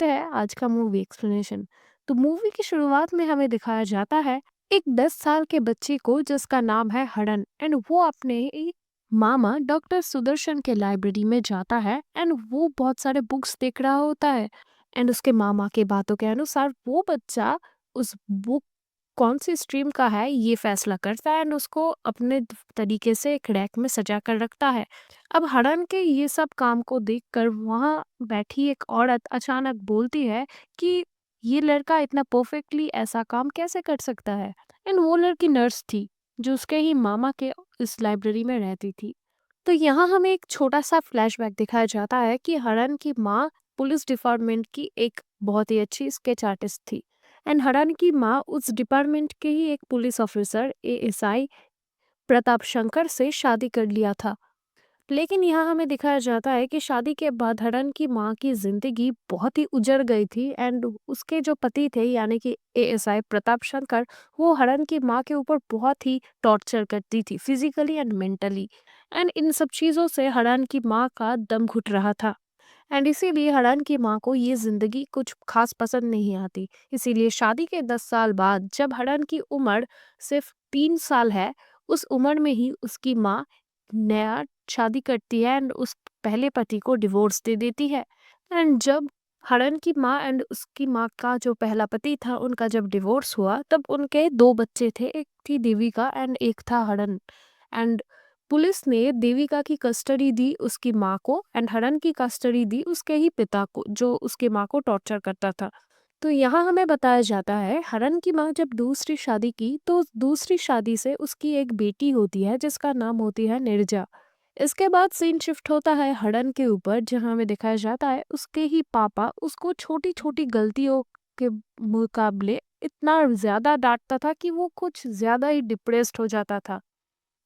करते हैं आज का मूवी एक्सप्लेनेशन। तो मूवी की शुरुआत में हमें दिखाया जाता है एक 10 साल के बच्चे को जिसका नाम है हरन एंड वो अपने मामा डॉक्टर सुदर्शन के लाइब्रेरी में जाता है एंड वो बहुत सारे बुक्स देख रहा होता है। एंड उसके मामा के बातों के अनुसार वो बच्चा उस बुक कौन सी स्ट्रीम का है ये फैसला करता है एंड उसको अपने तरीके से एक रैक में सजा कर रखता है। अब हड़न के ये सब काम को देखकर वहां बैठी एक औरत अचानक बोलती है कि ये लड़का इतना परफेक्टली ऐसा काम कैसे कर सकता है। एंड वो लड़की नर्स थी जो उसके ही मामा के इस लाइब्रेरी में रहती थी। तो यहाँ हमें एक छोटा सा फ्लैशबैक दिखाया जाता है कि हरन की माँ पुलिस डिपार्टमेंट की एक बहुत ही अच्छी स्केच आर्टिस्ट थी एंड हरन की माँ उस डिपार्टमेंट के ही एक police officer ASI Pratap Shankar से शादी कर लिया था। लेकिन यहाँ हमें दिखाया जाता है कि शादी के बाद हरन की माँ की जिंदगी बहुत ही उजड़ गई थी एंड उसके जो पति थे यानी कि एएसआई प्रताप शंकर वो हरन की माँ के ऊपर बहुत ही टॉर्चर करती थी physically and mentally. And in सब चीज़ों से हरन की माँ का दम घुट रहा था एंड इसीलिए हरन की माँ को ये जिंदगी कुछ खास पसंद नहीं आती। इसीलिए शादी के 10 साल बाद जब हरन की उम्र सिर्फ 3 साल है उस उम्र में ही उसकी माँ नया शादी करती है एंड उस पहले पति को डिवोर्स दे देती है। एंड जब हरन की माँ एंड उसकी माँ का जो पहला पति था उनका जब डिवोर्स हुआ तब उनके दो बच्चे थे, एक थी देविका एंड एक था हरन। एंड पुलिस ने देविका की कस्टडी दी उसकी माँ को एंड हरन की कस्टडी दी उसके ही पिता को जो उसकी माँ को टॉर्चर करता था। तो यहाँ हमें बताया जाता है हरन की माँ जब दूसरी शादी की तो उस दूसरी शादी से उसकी एक बेटी होती है जिसका नाम होती है निर्जा। इसके बाद सीन शिफ्ट होता है हरन के ऊपर जहाँ हमें दिखाया जाता है उसके ही पापा उसको छोटी छोटी गलतियों के मुकाबले इतना ज्यादा डांटता था कि वो कुछ ज्यादा ही डिप्रेस्ड हो जाता था।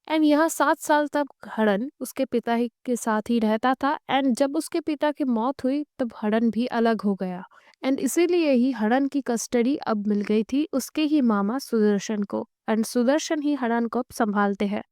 एंड यहाँ 7 साल तक हरन उसके पिता ही के साथ ही रहता था एंड जब उसके पिता की मौत हुई तब हरन भी अलग हो गया एंड इसीलिए ही हरन की कस्टडी अब मिल गई थी उसके ही मामा सुदर्शन को एंड सुदर्शन ही हरन को अब संभालते हैं।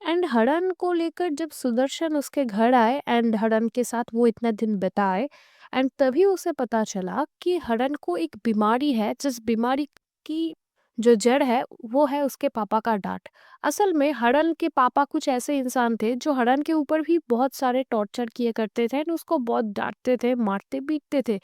एंड हरन को लेकर जब सुदर्शन उसके घर आए एंड हरन के साथ वो इतना दिन बिताए एंड तभी उसे पता चला कि हरन को एक बीमारी है जिस बीमारी की जो जड़ है वो है उसके पापा का डांट। असल में हरन के पापा कुछ ऐसे इंसान थे जो हरन के ऊपर भी बहुत सारे टॉर्चर किए करते थे एंड उसको बहुत डांटते थे मारते पीटते थे।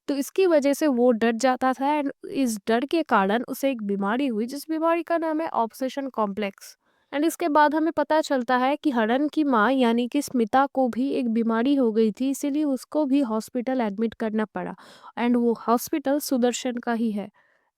तो इसकी वजह से वो डर जाता था एंड इस डर के कारण उसे एक बीमारी हुई जिस बीमारी का नाम है ऑब्सेशन कॉम्प्लेक्स। एंड इसके बाद हमें पता चलता है कि हरन की माँ यानी कि स्मिता को भी एक बीमारी हो गई थी इसीलिए उसको भी हॉस्पिटल एडमिट करना पड़ा एंड वो हॉस्पिटल सुदर्शन का ही है।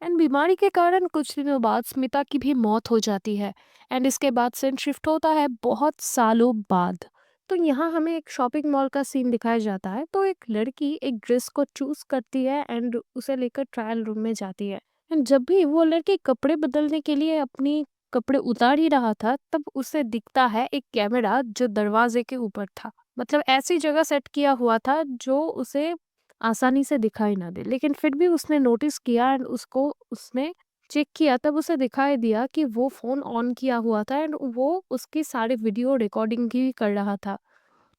एंड बीमारी के कारण कुछ दिनों बाद स्मिता की भी मौत हो जाती है एंड इसके बाद सीन शिफ्ट होता है बहुत सालों बाद। तो यहाँ हमें एक शॉपिंग मॉल का सीन दिखाया जाता है। तो एक लड़की एक ड्रेस को चूज करती है एंड उसे लेकर ट्रायल रूम में जाती है एंड जब भी वो लड़की कपड़े बदलने के लिए अपनी कपड़े उतार ही रहा था तब उसे दिखता है एक कैमरा जो दरवाजे के ऊपर था। मतलब ऐसी जगह सेट किया हुआ था जो उसे आसानी से दिखाई ना दे लेकिन फिर भी उसने नोटिस किया एंड उसको उसने चेक किया तब उसे दिखाई दिया कि वो फोन ऑन किया हुआ था एंड वो उसकी सारी वीडियो रिकॉर्डिंग भी कर रहा था।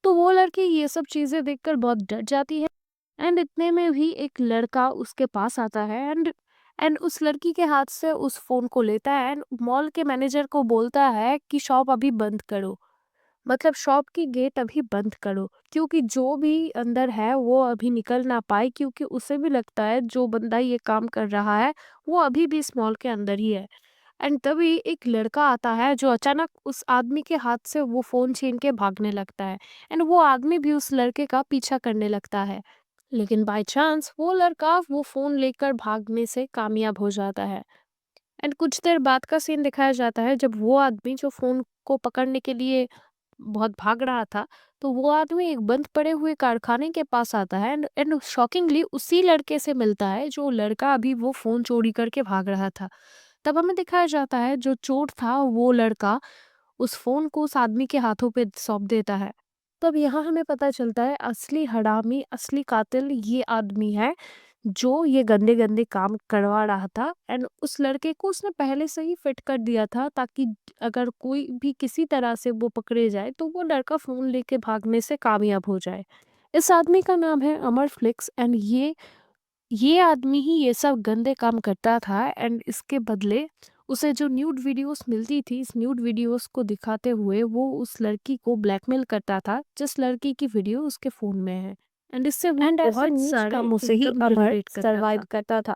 तो वो लड़की ये सब चीजें देखकर बहुत डर जाती है एंड इतने में भी एक लड़का उसके पास आता है एंड उस लड़की के हाथ से उस फोन को लेता है एंड मॉल के मैनेजर को बोलता है कि शॉप अभी बंद करो। मतलब शॉप की गेट अभी बंद करो क्योंकि जो भी अंदर है वो अभी निकल ना पाए क्योंकि उसे भी लगता है जो बंदा ये काम कर रहा है वो अभी भी इस मॉल के अंदर ही है। एंड तभी एक लड़का आता है जो अचानक उस आदमी के हाथ से वो फोन छीन के भागने लगता है एंड वो आदमी भी उस लड़के का पीछा करने लगता है। लेकिन बाय चांस वो लड़का वो फोन लेकर भागने से कामयाब हो जाता है। एंड कुछ देर बाद का सीन दिखाया जाता है जब वो आदमी जो फोन को पकड़ने के लिए बहुत भाग रहा था तो वो आदमी एक बंद पड़े हुए कारखाने के पास आता है एंड शॉकिंगली उसी लड़के से मिलता है जो लड़का अभी वो फोन चोरी करके भाग रहा था। तब हमें दिखाया जाता है जो चोर था वो लड़का उस फोन को उस आदमी के हाथों पे सौंप देता है। तब यहाँ हमें पता चलता है असली हरामी असली कातिल ये आदमी है जो ये गंदे गंदे काम करवा रहा था एंड उस लड़के को उसने पहले से ही फिट कर दिया था ताकि अगर कोई भी किसी तरह से वो पकड़े जाए तो वो लड़का फोन लेके भागने से कामयाब हो जाए। इस आदमी का नाम है अमर फ्लिक्स एंड ये ये आदमी ही ये सब गंदे काम करता था एंड इसके बदले उसे जो न्यूड वीडियोस मिलती थी, इस न्यूड वीडियोस को दिखाते हुए वो उस लड़की को ब्लैकमेल करता था जिस लड़की की वीडियो उसके फोन में है। एंड इससे वो एंड ऐसे बहुत नीच सारे कामों से ही एकदम अमर रिलेट करता सरवाइव था। करता था।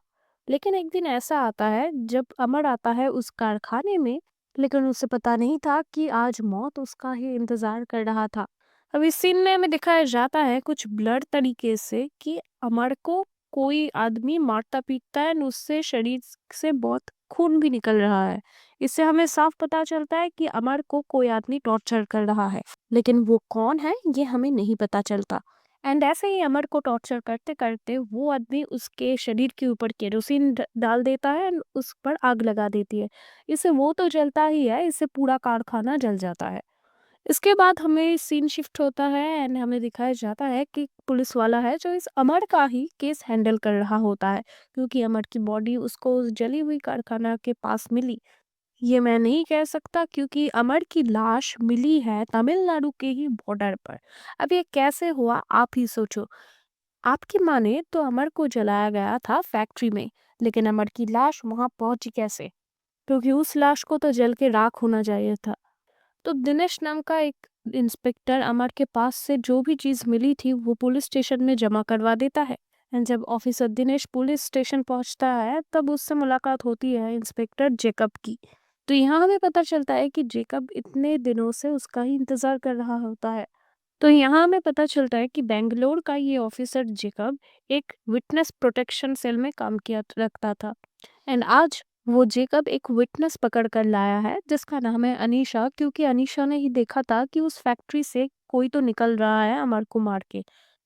लेकिन एक दिन ऐसा आता है जब अमर आता है उस कारखाने में, लेकिन उसे पता नहीं था कि आज मौत उसका ही इंतजार कर रहा था। अब इस सीन में हमें दिखाया जाता है कुछ ब्लर तरीके से कि अमर को कोई आदमी मारता पीटता है और उससे शरीर से बहुत खून भी निकल रहा है। इससे हमें साफ पता चलता है कि अमर को कोई आदमी टॉर्चर कर रहा है, लेकिन वो कौन है ये हमें नहीं पता चलता। एंड ऐसे ही अमर को टॉर्चर करते करते वो आदमी उसके शरीर के ऊपर केरोसिन डाल देता है और उस पर आग लगा देती है। इससे वो तो जलता ही है, इससे पूरा कारखाना जल जाता है। इसके बाद हमें सीन शिफ्ट होता है एंड हमें दिखाया जाता है कि पुलिस वाला है जो इस अमर का ही केस हैंडल कर रहा होता है, क्योंकि अमर की बॉडी उसको उस जली हुई कारखाना के पास मिली। ये मैं नहीं कह सकता क्योंकि अमर की लाश मिली है तमिलनाडु के ही बॉर्डर पर। अब ये कैसे हुआ आप ही सोचो। आपकी माने तो अमर को जलाया गया था फैक्ट्री में, लेकिन अमर की लाश वहां पहुंची कैसे? क्योंकि उस लाश को तो जल के राख होना चाहिए था। तो दिनेश नाम का एक इंस्पेक्टर अमर के पास से जो भी चीज मिली थी वो पुलिस स्टेशन में जमा करवा देता है। एंड जब ऑफिसर दिनेश पुलिस स्टेशन पहुंचता है तब उससे मुलाकात होती है इंस्पेक्टर जेकब की। तो यहाँ हमें पता चलता है कि जेकब इतने दिनों से उसका ही इंतजार कर रहा होता है। तो यहाँ हमें पता चलता है कि बेंगलोर का ये ऑफिसर जेकब एक विटनेस प्रोटेक्शन सेल में काम किया रखता था। एंड आज वो जेकब एक विटनेस पकड़ कर लाया है जिसका नाम है अनीशा, क्योंकि अनीशा ने ही देखा था कि उस फैक्ट्री से कोई तो निकल रहा है अमर को मार के।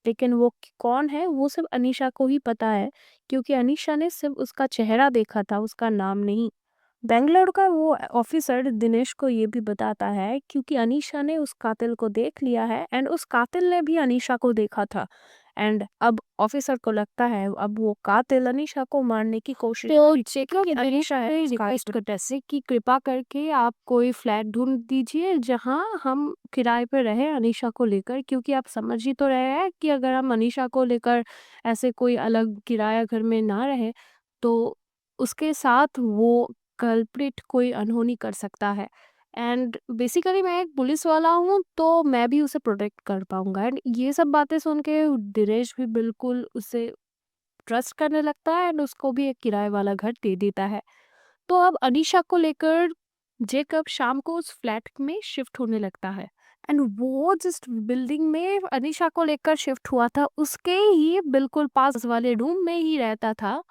लेकिन वो कौन है वो सिर्फ अनीशा को ही पता है, क्योंकि अनीशा ने सिर्फ उसका चेहरा देखा था, उसका नाम नहीं। बेंगलोर का वो ऑफिसर दिनेश को ये भी बताता है क्योंकि अनीशा ने उस कातिल को देख लिया है एंड उस कातिल ने भी अनीशा को देखा था। एंड अब ऑफिसर को लगता है अब वो कातिल अनीशा को मारने की कोशिश तो जेकब अनीशा है रिक्वेस्ट करता है से कि कृपा करके आप कोई फ्लैट ढूंढ दीजिए जहां हम किराए पर रहे अनीशा को लेकर, क्योंकि आप समझ ही तो रहे हैं कि अगर हम अनीशा को लेकर ऐसे कोई अलग किराया घर में ना रहे तो उसके साथ वो कल्प्रिट कोई अनहोनी कर सकता है। एंड बेसिकली मैं एक पुलिस वाला हूँ तो मैं भी उसे प्रोटेक्ट कर पाऊंगा। एंड ये सब बातें सुन के दिनेश भी बिल्कुल उसे ट्रस्ट करने लगता है एंड उसको भी एक किराए वाला घर दे देता है। तो अब अनीशा को लेकर जेकब शाम को उस फ्लैट में शिफ्ट होने लगता है। एंड वो जिस बिल्डिंग में अनीशा को लेकर शिफ्ट हुआ था उसके ही बिल्कुल पास वाले रूम में ही रहता था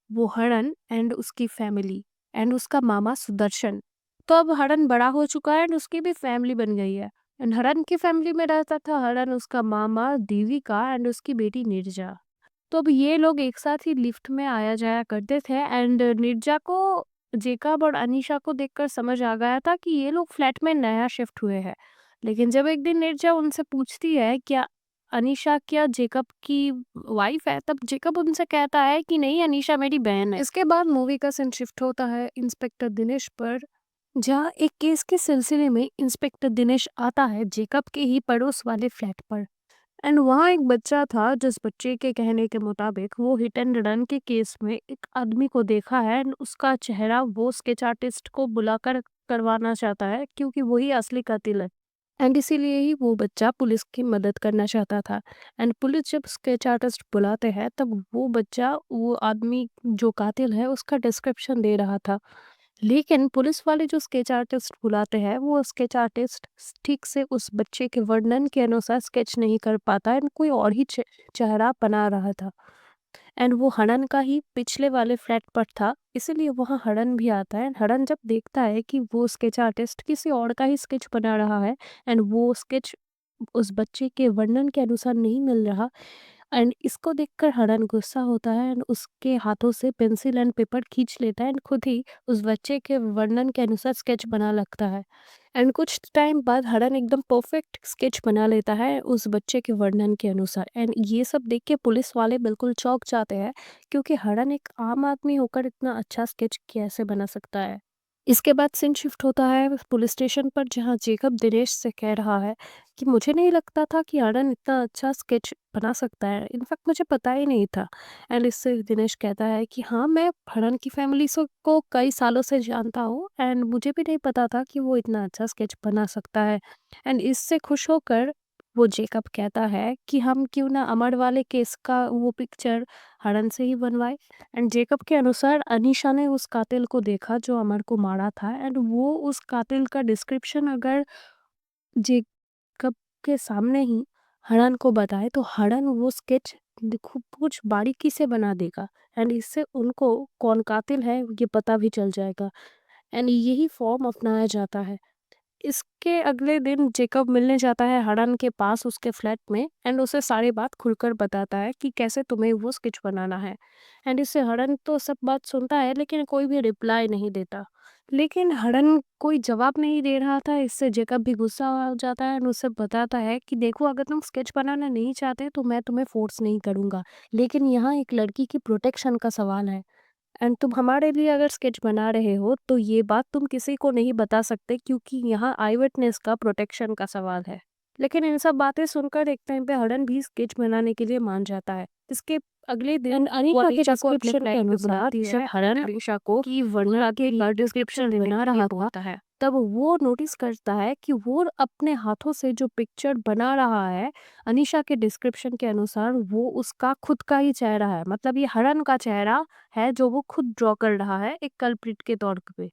वो हरण एंड उसकी फैमिली एंड उसका मामा सुदर्शन। तो अब हरण बड़ा हो चुका है एंड उसकी भी फैमिली बन गई है। एंड हरण की फैमिली में रहता था हरण, उसका मामा देविका एंड उसकी बेटी निर्जा। तो अब ये लोग एक साथ ही लिफ्ट में आया जाया करते थे एंड निर्जा को जेकब और अनीशा को देखकर समझ आ गया था कि ये लोग फ्लैट में नया शिफ्ट हुए हैं। लेकिन जब एक दिन निर्जा उनसे पूछती है क्या अनीशा क्या जेकब की वाइफ है, तब जेकब उनसे कहता है कि नहीं अनीशा मेरी बहन है। इसके बाद मूवी का सीन शिफ्ट होता है इंस्पेक्टर दिनेश पर, जहाँ एक केस के सिलसिले में इंस्पेक्टर दिनेश आता है जेकब के ही पड़ोस वाले फ्लैट पर। एंड वहाँ एक बच्चा था जिस बच्चे के कहने के मुताबिक वो हिट एंड रन के केस में एक आदमी को देखा है एंड उसका चेहरा वो स्केच आर्टिस्ट को बुलाकर करवाना चाहता है क्योंकि वही असली कातिल है। एंड इसीलिए ही वो बच्चा पुलिस की मदद करना चाहता था। एंड पुलिस जब स्केच आर्टिस्ट बुलाते हैं तब वो बच्चा वो आदमी जो कातिल है उसका डिस्क्रिप्शन दे रहा था। लेकिन पुलिस वाले जो स्केच आर्टिस्ट बुलाते हैं वो स्केच आर्टिस्ट ठीक से उस बच्चे के वर्णन के अनुसार स्केच नहीं कर पाता एंड कोई और ही चेहरा बना रहा था। एंड वो हड़न का ही पिछले वाले फ्लैट पर था, इसीलिए वहाँ हड़न भी आता है। हड़न जब देखता है कि वो स्केच आर्टिस्ट किसी और का ही स्केच बना रहा है एंड वो स्केच उस बच्चे के वर्णन के अनुसार नहीं मिल रहा, एंड इसको देखकर हड़न गुस्सा होता है एंड उसके हाथों से पेंसिल एंड पेपर खींच लेता है एंड खुद ही उस बच्चे के वर्णन के अनुसार स्केच बना लगता है। एंड कुछ टाइम बाद हड़न एकदम परफेक्ट स्केच बना लेता है उस बच्चे के वर्णन के अनुसार। एंड ये सब देख के पुलिस वाले बिल्कुल चौंक जाते हैं क्योंकि हड़न एक आम आदमी होकर इतना अच्छा स्केच कैसे बना सकता है। इसके बाद सीन शिफ्ट होता है पुलिस स्टेशन पर, जहाँ जेकब दिनेश से कह रहा है कि मुझे नहीं लगता था कि आनंद इतना अच्छा स्केच बना सकता है, इनफैक्ट मुझे पता ही नहीं था। एंड इससे दिनेश कहता है कि हाँ, मैं हरण की फैमिली से को कई सालों से जानता हूँ एंड मुझे भी नहीं पता था कि वो इतना अच्छा स्केच बना सकता है। एंड इससे खुश होकर वो जेकब कहता है कि हम क्यों ना अमर वाले केस का वो पिक्चर हरण से ही बनवाए। एंड जेकब के अनुसार अनीशा ने उस कातिल को देखा जो अमर को मारा था, एंड वो उस कातिल का डिस्क्रिप्शन अगर जेकब के सामने ही हरण को बताए तो हरण वो स्केच खूब कुछ बारीकी से बना देगा। एंड इससे उनको कौन कातिल है ये पता भी चल जाएगा। एंड यही फॉर्म अपनाया जाता है। इसके अगले दिन जेकब मिलने जाता है हडन के पास उसके फ्लैट में एंड उसे सारी बात खुलकर बताता है कि कैसे तुम्हें वो स्केच बनाना है। एंड इससे हडन तो सब बात सुनता है लेकिन कोई भी रिप्लाई नहीं देता। लेकिन हडन कोई जवाब नहीं दे रहा था, इससे जेकब भी गुस्सा हो जाता है एंड उसे बताता है कि देखो, अगर तुम स्केच बनाना नहीं चाहते तो मैं तुम्हें फोर्स नहीं करूंगा, लेकिन यहाँ एक लड़की की प्रोटेक्शन का सवाल है एंड तुम हमारे लिए अगर स्केच बना रहे हो तो ये बात तुम किसी को नहीं बता सकते, क्योंकि यहाँ आई विटनेस का प्रोटेक्शन का सवाल है। लेकिन इन सब बातें सुनकर एक टाइम पे हडन भी स्केच बनाने के लिए मान जाता है। इसके अगले दिन वो अनीता के अनीशा को अपने डिस्क्रिप्शन के फ्लैट पे अनुसार बुलाती जब है। हरण अनीशा को की वर्णन के की डिस्क्रिप्शन डिस्क्रिप्शन देने बना के लिए रहा था, बोलता है। तब वो नोटिस करता है कि वो अपने हाथों से जो पिक्चर बना रहा है अनीशा के डिस्क्रिप्शन के अनुसार वो उसका खुद का ही चेहरा है, मतलब ये हरण का चेहरा है जो वो खुद ड्रॉ कर रहा है एक कल्प्रिट के तौर पे।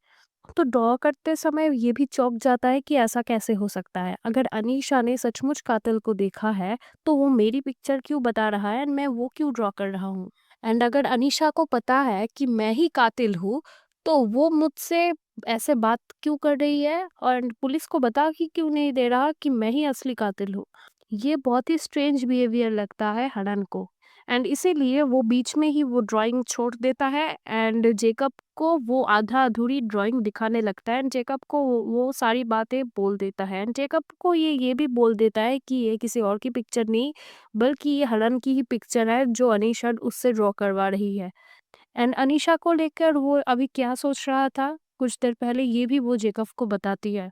तो ड्रॉ करते समय ये भी चौंक जाता है कि ऐसा कैसे हो सकता है, अगर अनीशा ने सचमुच कातिल को देखा है तो वो मेरी पिक्चर क्यों बता रहा है एंड मैं वो क्यों ड्रॉ कर रहा हूँ। एंड अगर अनीशा को पता है कि मैं ही कातिल हूँ तो वो मुझसे ऐसे बात क्यों कर रही है और पुलिस को बता कि क्यों नहीं दे रहा कि मैं ही असली कातिल हूँ। ये बहुत ही स्ट्रेंज बिहेवियर लगता है हडन को। एंड इसीलिए वो बीच में ही वो ड्राइंग छोड़ देता है एंड जेकब को वो आधा अधूरी ड्राइंग दिखाने लगता है एंड जेकब को वो सारी बातें बोल देता है एंड जेकब को ये भी बोल देता है कि ये किसी और की पिक्चर नहीं बल्कि ये हलन की ही पिक्चर है जो अनीशा उससे ड्रॉ करवा रही है। एंड अनीशा को लेकर वो अभी क्या सोच रहा था कुछ देर पहले ये भी वो जेकब को बताती है।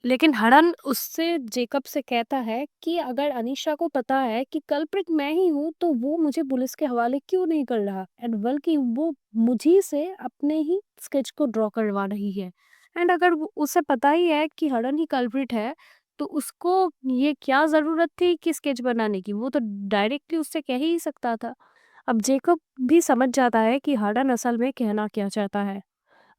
लेकिन हडन उससे जेकब से कहता है कि अगर अनीशा को पता है कि कल्प्रिट मैं ही हूँ तो वो मुझे पुलिस के हवाले क्यों नहीं कर रहा एंड बल्कि वो मुझी से अपने ही स्केच को ड्रॉ करवा रही है। एंड अगर उसे पता ही है कि हडन ही कल्प्रिट है तो उसको ये क्या जरूरत थी कि स्केच बनाने की, वो तो डायरेक्टली उससे कह ही सकता था। अब जेकब भी समझ जाता है कि हडन असल में कहना क्या चाहता है।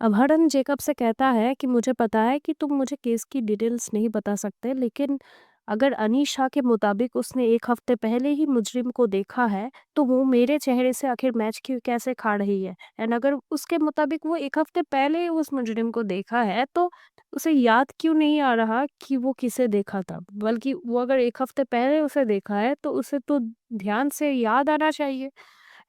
अब हडन जेकब से कहता है कि मुझे पता है कि तुम मुझे केस की डिटेल्स नहीं बता सकते, लेकिन अगर अनीशा के मुताबिक उसने एक हफ्ते पहले ही मुजरिम को देखा है तो वो मेरे चेहरे से आखिर मैच क्यों कैसे खा रही है। एंड अगर उसके मुताबिक वो एक हफ्ते पहले उस मुजरिम को देखा है तो उसे याद क्यों नहीं आ रहा कि वो किसे देखा था, बल्कि वो अगर एक हफ्ते पहले उसे देखा है तो उसे तो ध्यान से याद आना चाहिए।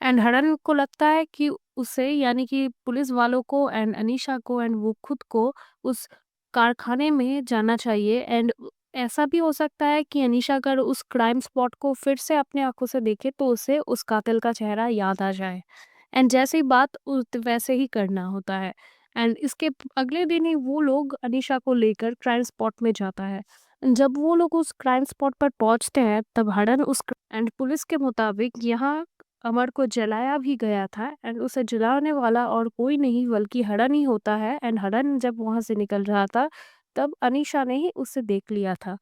एंड हडन को लगता है कि उसे यानी कि पुलिस वालों को एंड अनीशा को एंड वो खुद को उस कारखाने में जाना चाहिए एंड ऐसा भी हो सकता है कि अनीशा अगर उस क्राइम स्पॉट को फिर से अपने आंखों से देखे तो उसे उस कातिल का चेहरा याद आ जाए। एंड जैसी बात वैसे ही करना होता है। एंड इसके अगले दिन ही वो लोग अनीशा को लेकर क्राइम स्पॉट में जाता है। जब वो लोग उस क्राइम स्पॉट पर पहुंचते हैं तब हडन उस एंड पुलिस के मुताबिक यहाँ अमर को जलाया भी गया था एंड उसे जलाने वाला और कोई नहीं बल्कि हडन ही होता है। एंड हडन जब वहां से निकल रहा था तब अनीशा ने ही उसे देख लिया था।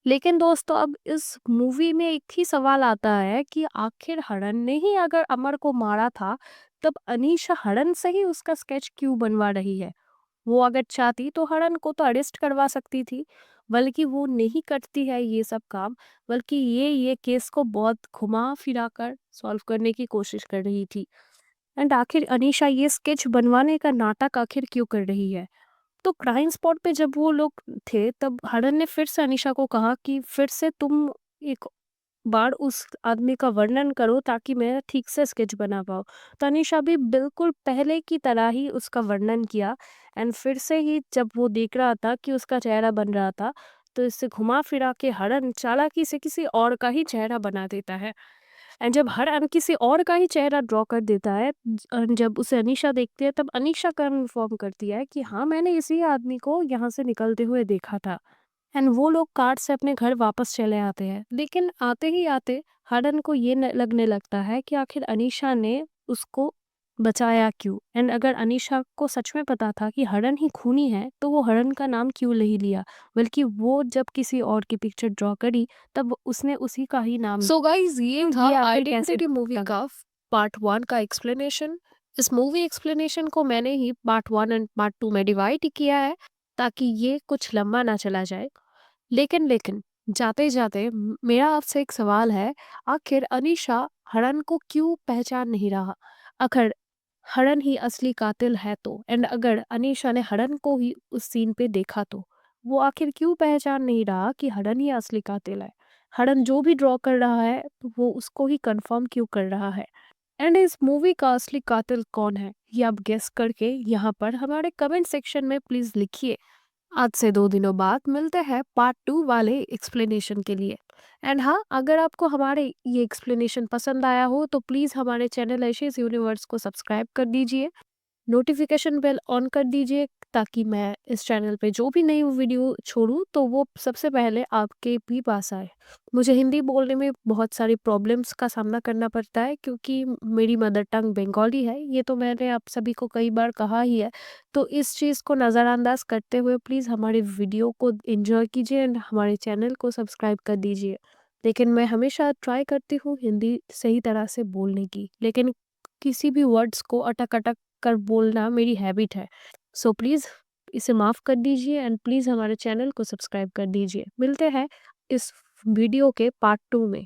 लेकिन दोस्तों, अब इस मूवी में एक ही सवाल आता है कि आखिर हडन ने ही अगर अमर को मारा था तब अनीशा हडन से ही उसका स्केच क्यों बनवा रही है। वो अगर चाहती तो हडन को तो अरेस्ट करवा सकती थी, बल्कि वो नहीं करती है ये सब काम, बल्कि ये केस को बहुत घुमा फिरा कर सॉल्व करने की कोशिश कर रही थी। एंड आखिर अनीशा ये स्केच बनवाने का नाटक आखिर क्यों कर रही है। तो क्राइम स्पॉट पे जब वो लोग थे तब हडन ने फिर से अनीशा को कहा कि फिर से तुम एक बार उस आदमी का वर्णन करो ताकि मैं ठीक से स्केच बना पाऊँ। तो अनीशा भी बिल्कुल पहले की तरह ही उसका वर्णन किया एंड फिर से ही जब वो देख रहा था कि उसका चेहरा बन रहा था तो इससे घुमा फिरा के हडन चालाकी से किसी और का ही चेहरा बना देता है। एंड जब हर किसी और का ही चेहरा ड्रॉ कर देता है, जब उसे अनीशा देखती है तब अनीशा कन्फर्म करती है कि हाँ, मैंने इसी आदमी को यहाँ से निकलते हुए देखा था। एंड वो लोग कार से अपने घर वापस चले आते हैं, लेकिन आते ही आते हरन को ये लगने लगता है कि आखिर अनीशा ने उसको बचाया क्यों। एंड अगर अनीशा को सच में पता था कि हरन ही खूनी है, तो वो हरन का नाम क्यों नहीं लिया, बल्कि वो जब किसी और की पिक्चर ड्रॉ करी तब उसने उसी का ही नाम सो गाइज ये तो था ये आखिर कैसे आइडेंटिटी मूवी लगा? का पार्ट 1 का एक्सप्लेनेशन। इस मूवी एक्सप्लेनेशन को मैंने ही पार्ट 1 एंड पार्ट 2 में डिवाइड किया है ताकि ये कुछ लंबा ना चला जाए। लेकिन जाते जाते मेरा आपसे एक सवाल है, आखिर अनीशा हरन को क्यों पहचान नहीं रहा? अगर हरन ही असली कातिल है तो, एंड अगर अनीशा ने हरन को ही उस सीन पे देखा तो वो आखिर क्यों पहचान नहीं रहा कि हरन ही असली कातिल है? हरन जो भी ड्रॉ कर रहा है तो वो उसको ही कंफर्म क्यों कर रहा है? एंड इस मूवी का असली कातिल कौन है, ये आप गेस करके यहाँ पर हमारे कमेंट सेक्शन में प्लीज लिखिए। आज से 2 दिनों बाद मिलते हैं पार्ट 2 वाले एक्सप्लेनेशन के लिए। एंड हाँ, अगर आपको हमारे ये एक्सप्लेनेशन पसंद आया हो तो प्लीज़ हमारे चैनल एशेस यूनिवर्स को सब्सक्राइब कर दीजिए, नोटिफिकेशन बेल ऑन कर दीजिए, ताकि मैं इस चैनल पे जो भी नई वीडियो छोड़ूं तो वो सबसे पहले आपके भी पास आए। मुझे हिंदी बोलने में बहुत सारी प्रॉब्लम्स का सामना करना पड़ता है क्योंकि मेरी मदर टंग बंगाली है, ये तो मैंने आप सभी को कई बार कहा ही है। तो इस चीज़ को नज़रअंदाज करते हुए प्लीज़ हमारे वीडियो को एंजॉय कीजिए एंड हमारे चैनल को सब्सक्राइब कर दीजिए। लेकिन मैं हमेशा ट्राई करती हूँ हिंदी सही तरह से बोलने की, लेकिन किसी भी वर्ड्स को अटक-अटक कर बोलना मेरी हैबिट है। सो प्लीज़ इसे माफ़ कर दीजिए एंड प्लीज़ हमारे चैनल को सब्सक्राइब कर दीजिए। मिलते हैं इस वीडियो के पार्ट 2 में।